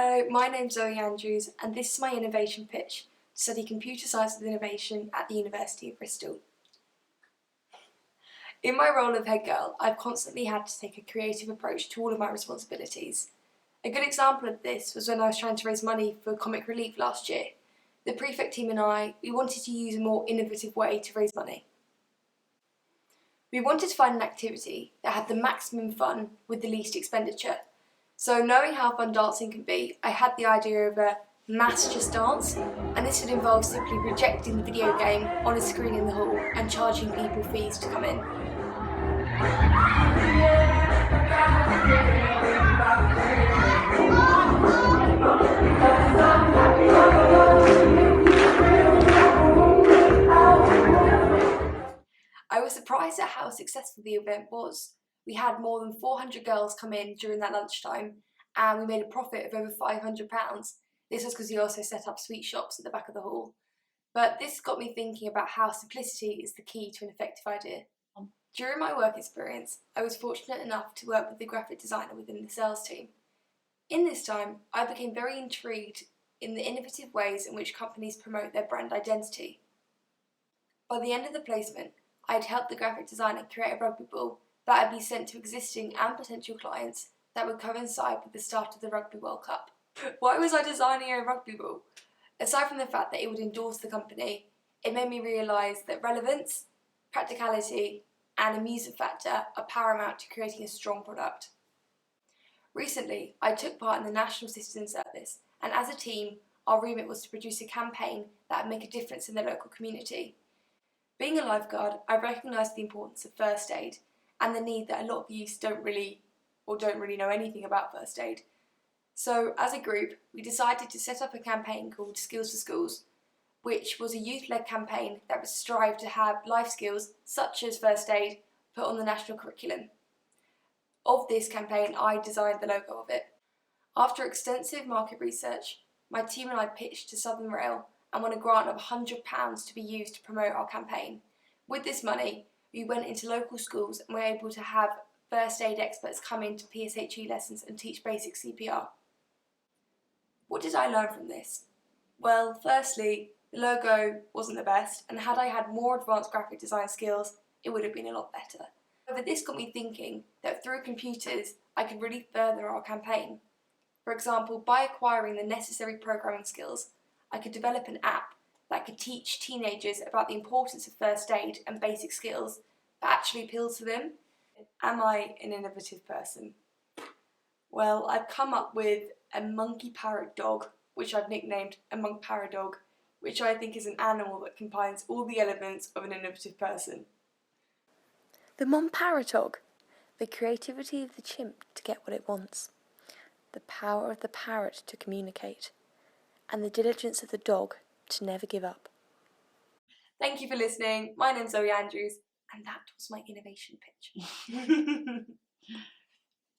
Hello, my name's Zoe Andrews and this is my innovation pitch to study computer science with innovation at the University of Bristol. In my role of head girl, I've constantly had to take a creative approach to all of my responsibilities. A good example of this was when I was trying to raise money for comic relief last year. The prefect team and I, we wanted to use a more innovative way to raise money. We wanted to find an activity that had the maximum fun with the least expenditure. So knowing how fun dancing can be, I had the idea of a mass just dance, and this would involve simply projecting the video game on a screen in the hall and charging people fees to come in. I was surprised at how successful the event was. We had more than 400 girls come in during that lunchtime and we made a profit of over £500. This was because we also set up sweet shops at the back of the hall. But this got me thinking about how simplicity is the key to an effective idea. During my work experience, I was fortunate enough to work with the graphic designer within the sales team. In this time, I became very intrigued in the innovative ways in which companies promote their brand identity. By the end of the placement, I had helped the graphic designer create a rugby ball that would be sent to existing and potential clients that would coincide with the start of the Rugby World Cup. Why was I designing a rugby ball? Aside from the fact that it would endorse the company, it made me realise that relevance, practicality and amusement factor are paramount to creating a strong product. Recently, I took part in the National Citizen Service, and as a team, our remit was to produce a campaign that would make a difference in the local community. Being a lifeguard, I recognised the importance of first aid and the need that a lot of youths don't really know anything about first aid. So, as a group, we decided to set up a campaign called Skills for Schools, which was a youth-led campaign that would strive to have life skills, such as first aid, put on the national curriculum. Of this campaign, I designed the logo of it. After extensive market research, my team and I pitched to Southern Rail and won a grant of £100 to be used to promote our campaign. With this money, we went into local schools and were able to have first aid experts come into PSHE lessons and teach basic CPR. What did I learn from this? Well, firstly, the logo wasn't the best, and had I had more advanced graphic design skills, it would have been a lot better. However, this got me thinking that through computers, I could really further our campaign. For example, by acquiring the necessary programming skills, I could develop an app that could teach teenagers about the importance of first aid and basic skills that actually appeals to them. Am I an innovative person? Well, I've come up with a monkey parrot dog, which I've nicknamed a monk parrot dog, which I think is an animal that combines all the elements of an innovative person. The Monparatog, the creativity of the chimp to get what it wants, the power of the parrot to communicate, and the diligence of the dog to never give up. Thank you for listening. My name's Zoe Andrews, and that was my innovation pitch.